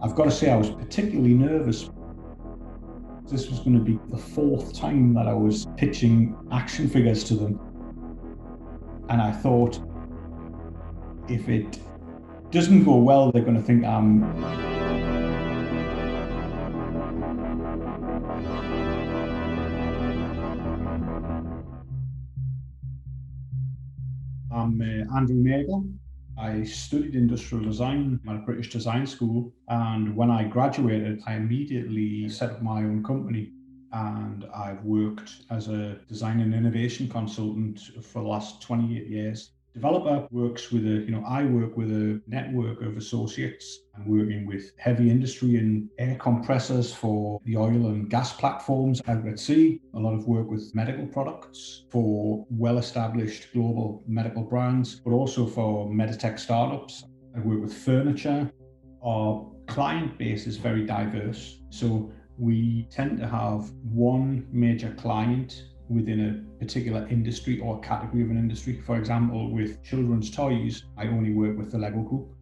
I've got to say I was particularly nervous. This was going to be the fourth time that I was pitching action figures to them. And I thought, if it doesn't go well, they're going to think I'm Andrew Nagel. I studied industrial design at a British design school, and when I graduated, I immediately set up my own company. And I've worked as a design and innovation consultant for the last 28 years. Developer works with I work with a network of associates. I'm working with heavy industry and air compressors for the oil and gas platforms out at sea. A lot of work with medical products for well-established global medical brands, but also for medtech startups. I work with furniture. Our client base is very diverse. So we tend to have one major client within a particular industry or category of an industry. For example, with children's toys, I only work with the LEGO Group.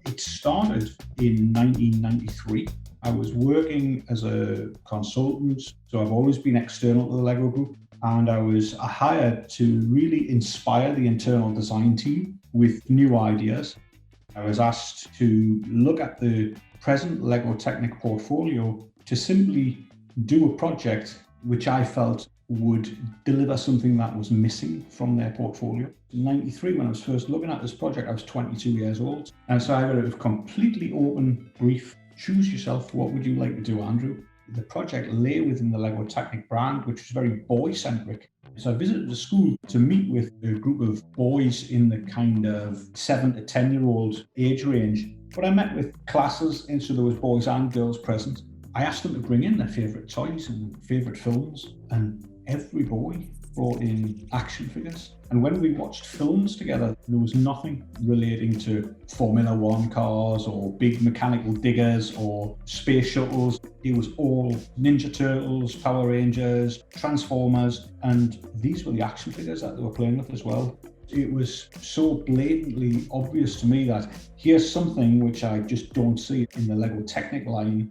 It started in 1993. I was working as a consultant, so I've always been external to the LEGO Group, and I was hired to really inspire the internal design team with new ideas. I was asked to look at the present LEGO Technic portfolio to simply do a project which I felt would deliver something that was missing from their portfolio. In 93, when I was first looking at this project, I was 22 years old. And so I had a completely open brief. Choose yourself. What would you like to do, Andrew? The project lay within the LEGO Technic brand, which was very boy-centric. So I visited the school to meet with a group of boys in the kind of 7 to 10-year-old age range. But I met with classes, and so there was boys and girls present. I asked them to bring in their favourite toys and favourite films, and every boy brought in action figures. And when we watched films together, there was nothing relating to Formula One cars or big mechanical diggers or space shuttles. It was all Ninja Turtles, Power Rangers, Transformers, and these were the action figures that they were playing with as well. It was so blatantly obvious to me that here's something which I just don't see in the LEGO Technic line.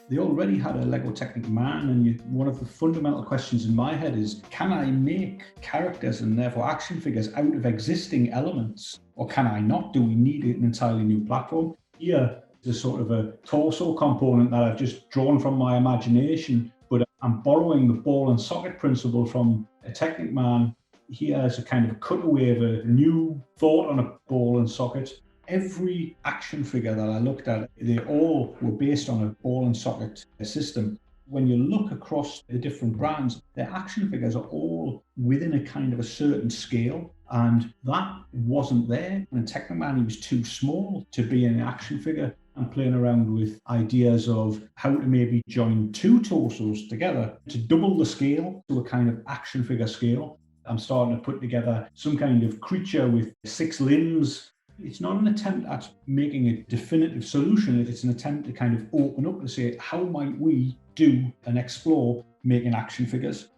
They already had a LEGO Technic man, and one of the fundamental questions in my head is, can I make characters and therefore action figures out of existing elements, or can I not? Do we need an entirely new platform? Here is a sort of a torso component that I've just drawn from my imagination, but I'm borrowing the ball and socket principle from a Technic man. Here is a kind of cutaway of a new thought on a ball and socket. Every action figure that I looked at, they all were based on a ball and socket system. When you look across the different brands, their action figures are all within a kind of a certain scale, and that wasn't there. And Technic Man, he was too small to be an action figure. I'm playing around with ideas of how to maybe join two torsos together to double the scale to a kind of action figure scale. I'm starting to put together some kind of creature with 6 limbs. It's not an attempt at making a definitive solution. It's an attempt to kind of open up to say, how might we do and explore making action figures?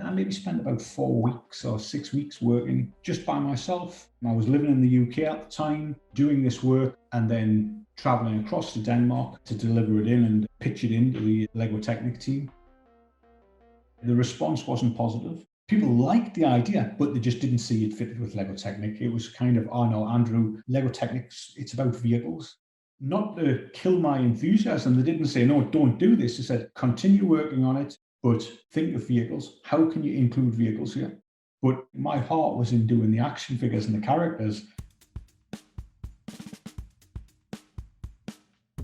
I maybe spent about 4 weeks or 6 weeks working just by myself. I was living in the UK at the time, doing this work, and then traveling across to Denmark to deliver it in and pitch it into the LEGO Technic team. The response wasn't positive. People liked the idea, but they just didn't see it fitted with LEGO Technic. It was kind of, oh no, Andrew, LEGO Technic, it's about vehicles. Not to kill my enthusiasm. They didn't say, no, don't do this. They said, continue working on it, but think of vehicles. How can you include vehicles here? But my heart was in doing the action figures and the characters.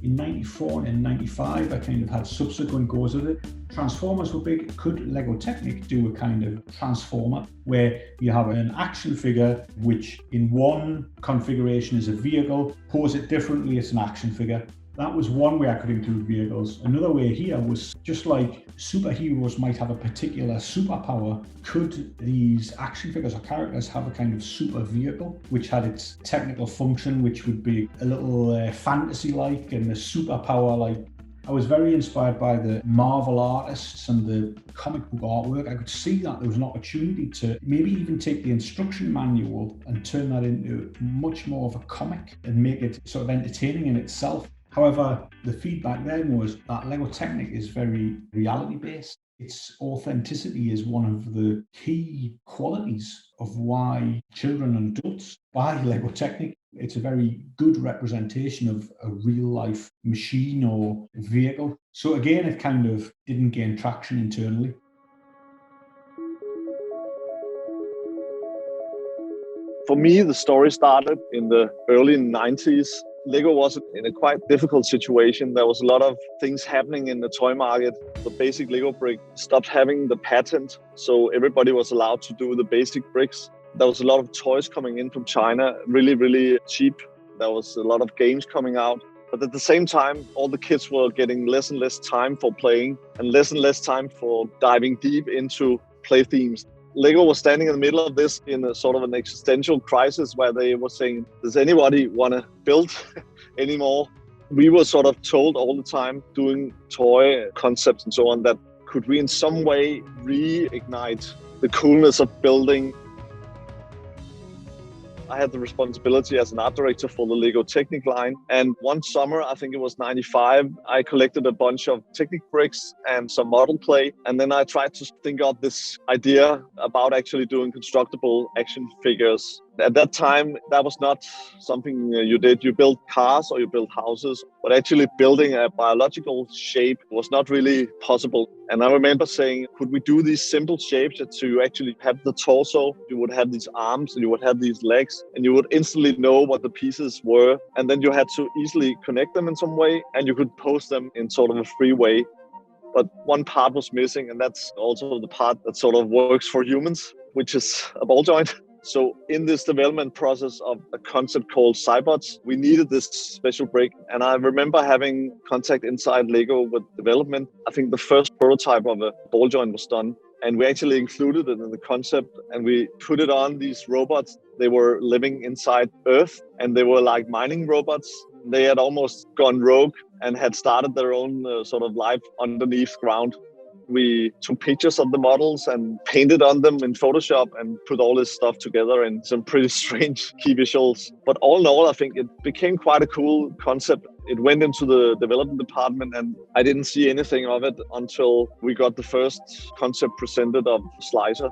In 94 and 95, I kind of had subsequent goes at it. Transformers were big. Could LEGO Technic do a kind of transformer where you have an action figure which in one configuration is a vehicle, pose it differently, it's an action figure. That was one way I could include vehicles. Another way here was just like superheroes might have a particular superpower, could these action figures or characters have a kind of super vehicle which had its technical function, which would be a little fantasy-like and a superpower-like? I was very inspired by the Marvel artists and the comic book artwork. I could see that there was an opportunity to maybe even take the instruction manual and turn that into much more of a comic and make it sort of entertaining in itself. However, the feedback then was that LEGO Technic is very reality-based. Its authenticity is one of the key qualities of why children and adults buy LEGO Technic. It's a very good representation of a real-life machine or vehicle. So again, it kind of didn't gain traction internally. For me, the story started in the early 90s. LEGO was in a quite difficult situation. There was a lot of things happening in the toy market. The basic LEGO brick stopped having the patent, so everybody was allowed to do the basic bricks. There was a lot of toys coming in from China, really, really cheap. There was a lot of games coming out. But at the same time, all the kids were getting less and less time for playing and less time for diving deep into play themes. LEGO was standing in the middle of this in a sort of an existential crisis where they were saying, does anybody want to build anymore? We were sort of told all the time, doing toy concepts and so on, that could we in some way reignite the coolness of building? I had the responsibility as an art director for the LEGO Technic line. And one summer, I think it was 95, I collected a bunch of Technic bricks and some model clay. And then I tried to think of this idea about actually doing constructible action figures. At that time, that was not something you did. You built cars or you built houses, but actually building a biological shape was not really possible. And I remember saying, could we do these simple shapes that you actually have the torso, you would have these arms, and you would have these legs, and you would instantly know what the pieces were. And then you had to easily connect them in some way, and you could pose them in sort of a free way. But one part was missing, and that's also the part that sort of works for humans, which is a ball joint. So in this development process of a concept called Cybots, we needed this special brick. And I remember having contact inside LEGO with development. I think the first prototype of a ball joint was done. And we actually included it in the concept and we put it on these robots. They were living inside Earth and they were like mining robots. They had almost gone rogue and had started their own sort of life underneath ground. We took pictures of the models and painted on them in Photoshop and put all this stuff together in some pretty strange key visuals. But all in all, I think it became quite a cool concept. It went into the development department and I didn't see anything of it until we got the first concept presented of Slizer.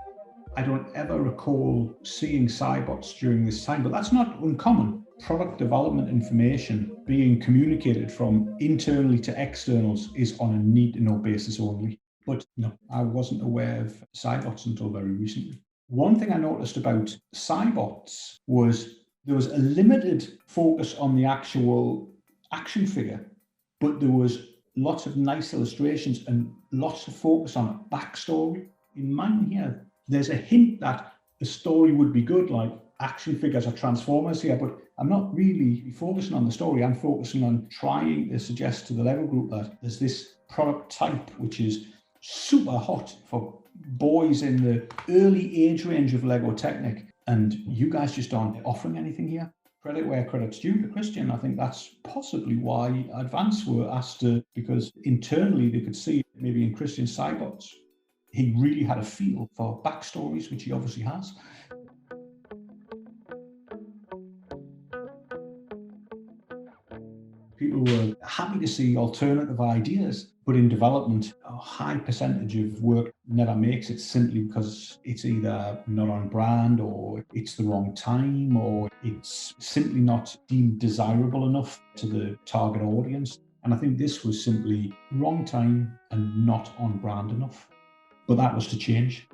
I don't ever recall seeing Cybots during this time, but that's not uncommon. Product development information being communicated from internally to externals is on a need-to-know basis only. But no, I wasn't aware of Cybots until very recently. One thing I noticed about Cybots was there was a limited focus on the actual action figure, but there was lots of nice illustrations and lots of focus on a backstory. In mine here, there's a hint that the story would be good, like action figures are Transformers here, but I'm not really focusing on the story. I'm focusing on trying to suggest to the LEGO group that there's this product type which is super hot for boys in the early age range of LEGO Technic, and you guys just aren't offering anything here. Credit where credit's due to Christian. I think that's possibly why Advance were asked to, because internally they could see maybe in Christian's Cybots, he really had a feel for backstories, which he obviously has. People were happy to see alternative ideas, but in development, a high percentage of work never makes it simply because it's either not on brand or it's the wrong time or it's simply not deemed desirable enough to the target audience. And I think this was simply wrong time and not on brand enough. But that was to change.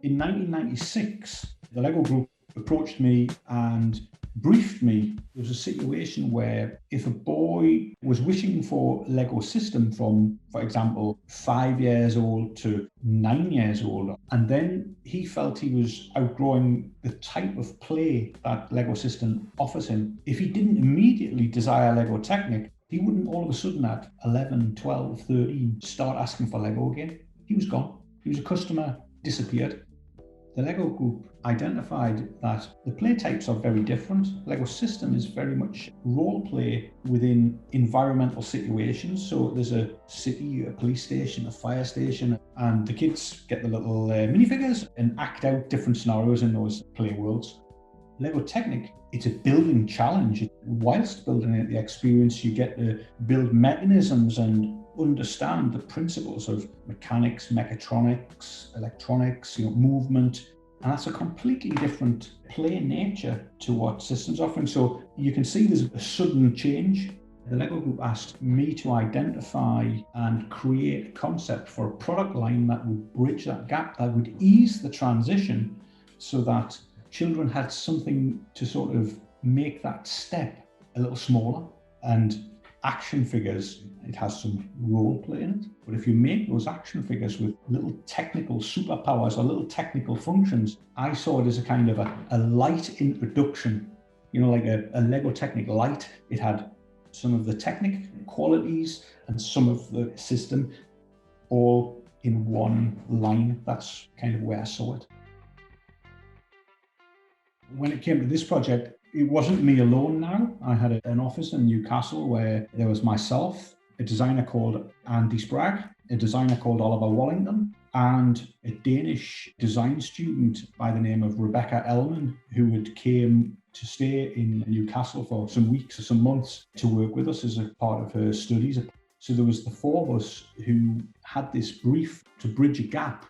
In 1996, the LEGO Group approached me and briefed me. There was a situation where if a boy was wishing for a LEGO system from, for example, 5 years old to 9 years old, and then he felt he was outgrowing the type of play that LEGO system offers him, if he didn't immediately desire LEGO Technic, he wouldn't all of a sudden at 11, 12, 13 start asking for LEGO again. He was gone. He was a customer, disappeared. The LEGO group identified that the play types are very different. LEGO system is very much role play within environmental situations. So there's a city, a police station, a fire station, and the kids get the little minifigures and act out different scenarios in those play worlds. LEGO Technic, it's a building challenge. Whilst building it, the experience, you get to build mechanisms and understand the principles of mechanics, mechatronics, electronics, movement. And that's a completely different play nature to what systems offering. So you can see there's a sudden change. The LEGO group asked me to identify and create a concept for a product line that would bridge that gap, that would ease the transition so that children had something to sort of make that step a little smaller. And action figures, it has some role play in it. But if you make those action figures with little technical superpowers or little technical functions, I saw it as a kind of a light introduction, like a LEGO Technic Lite. It had some of the Technic qualities and some of the system all in one line. That's kind of where I saw it. When it came to this project, it wasn't me alone now. I had an office in Newcastle where there was myself, a designer called Andy Spragg, a designer called Oliver Wallington, and a Danish design student by the name of Rebecca Elman, who had came to stay in Newcastle for some weeks or some months to work with us as a part of her studies. So there was the four of us who had this brief to bridge a gap.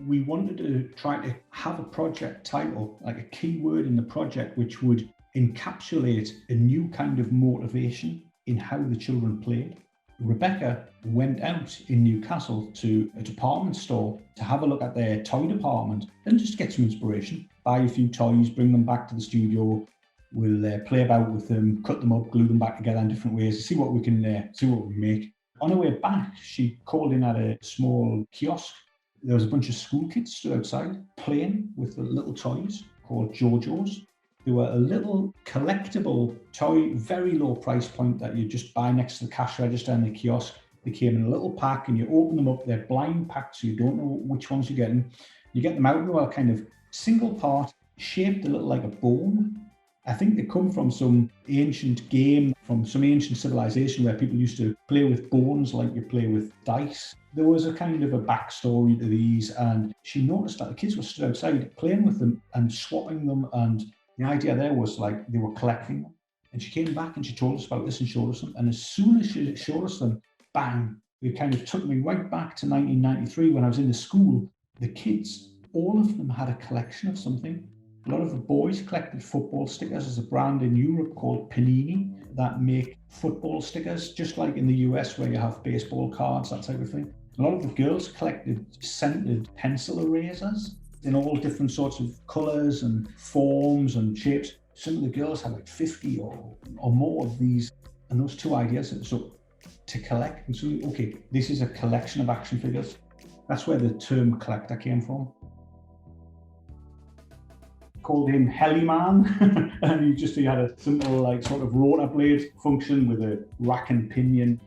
We wanted to try to have a project title, like a key word in the project, which would encapsulate a new kind of motivation in how the children played. Rebecca went out in Newcastle to a department store to have a look at their toy department and just get some inspiration. Buy a few toys, bring them back to the studio. We'll play about with them, cut them up, glue them back together in different ways, see what we can make. On her way back, she called in at a small kiosk. There was a bunch of school kids stood outside playing with the little toys called JoJo's. They were a little collectible toy, very low price point that you just buy next to the cash register in the kiosk. They came in a little pack and you open them up. They're blind packed, so you don't know which ones you're getting. You get them out, and they were kind of single part, shaped a little like a bone. I think they come from some ancient game, from some ancient civilization where people used to play with bones like you play with dice. There was a kind of a backstory to these, and she noticed that the kids were stood outside playing with them and swapping them, and the idea there was like they were collecting them. And she came back and she told us about this and showed us them. And as soon as she showed us them, bang, it kind of took me right back to 1993 when I was in the school. The kids, all of them had a collection of something. A lot of the boys collected football stickers. There's a brand in Europe called Panini that make football stickers, just like in the US where you have baseball cards, that type of thing. A lot of the girls collected scented pencil erasers in all different sorts of colours and forms and shapes. Some of the girls had like 50 or more of these, and those two ideas. So to collect, and so, okay, this is a collection of action figures. That's where the term collector came from. Called him Heliman, and he had a simple like sort of rotor blade function with a rack and pinion.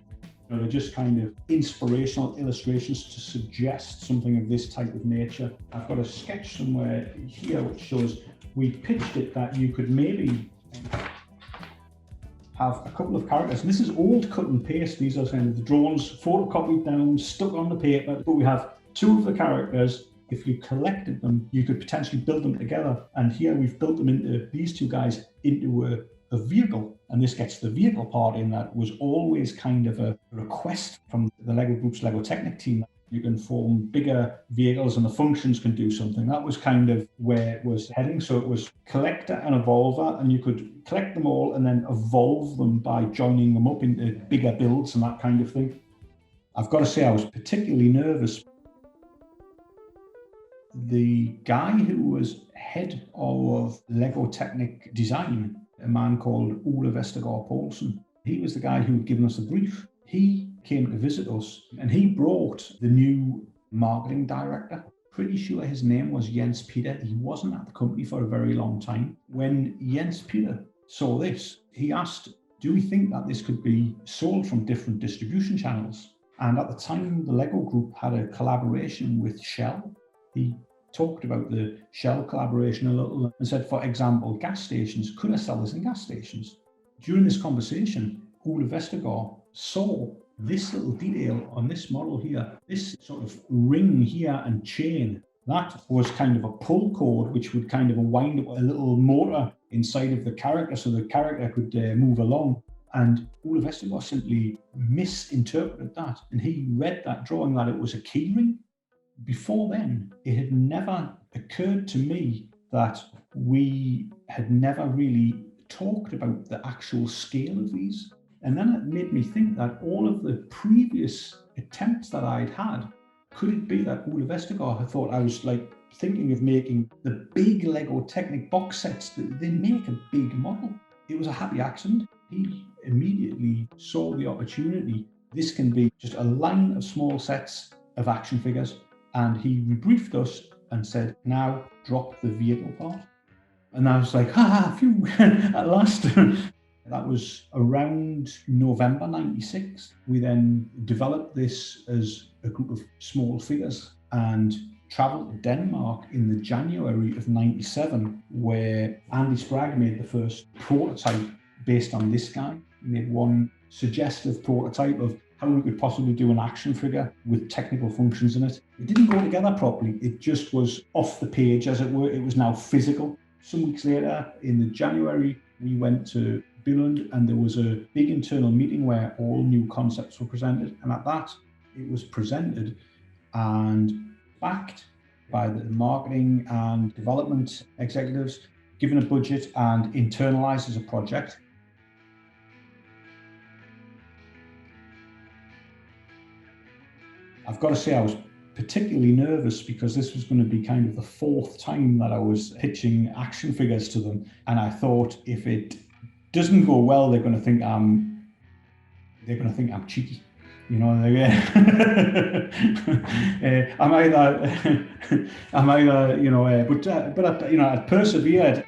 They're just kind of inspirational illustrations to suggest something of this type of nature. I've got a sketch somewhere here which shows we pitched it that you could maybe have a couple of characters. And this is old cut and paste. These are kind of the drawings photocopied down, stuck on the paper, but we have two of the characters. If you collected them, you could potentially build them together. And here we've built them into, these two guys, into a vehicle. And this gets the vehicle part in. That was always kind of a request from the LEGO Group's LEGO Technic team. You can form bigger vehicles and the functions can do something. That was kind of where it was heading. So it was collector and evolver, and you could collect them all and then evolve them by joining them up into bigger builds and that kind of thing. I've got to say I was particularly nervous. The guy who was head of LEGO Technic design, a man called Ole Vestergaard Poulsen, he was the guy who had given us the brief. He came to visit us and he brought the new marketing director. Pretty sure his name was Jens Peter. He wasn't at the company for a very long time. When Jens Peter saw this, he asked, do we think that this could be sold from different distribution channels? And at the time, the LEGO Group had a collaboration with Shell. He talked about the Shell collaboration a little and said, for example, gas stations, could I sell this in gas stations? During this conversation, Ole Vestergaard saw this little detail on this model here, this sort of ring here and chain. That was kind of a pull cord, which would kind of wind up a little motor inside of the character so the character could move along. And Ole Vestergaard simply misinterpreted that. And he read that drawing that it was a key ring. Before then, it had never occurred to me that we had never really talked about the actual scale of these. And then it made me think that all of the previous attempts that I'd had, could it be that Ole Vestergaard had thought I was like thinking of making the big LEGO Technic box sets? They make a big model. It was a happy accident. He immediately saw the opportunity. This can be just a line of small sets of action figures. And he rebriefed us and said, now drop the vehicle part. And I was like, phew, at last. That was around November 96. We then developed this as a group of small figures and traveled to Denmark in the January of 97, where Andy Sprague made the first prototype based on this guy. He made one suggestive prototype of how we could possibly do an action figure with technical functions in it. It didn't go together properly. It just was off the page, as it were. It was now physical. Some weeks later, in the January, we went to Billund and there was a big internal meeting where all new concepts were presented. And at that, it was presented and backed by the marketing and development executives, given a budget and internalized as a project. I've got to say I was particularly nervous because this was going to be kind of the fourth time that I was pitching action figures to them. And I thought if it doesn't go well, they're going to think I'm cheeky. You know, I'm either, you know, but I persevered.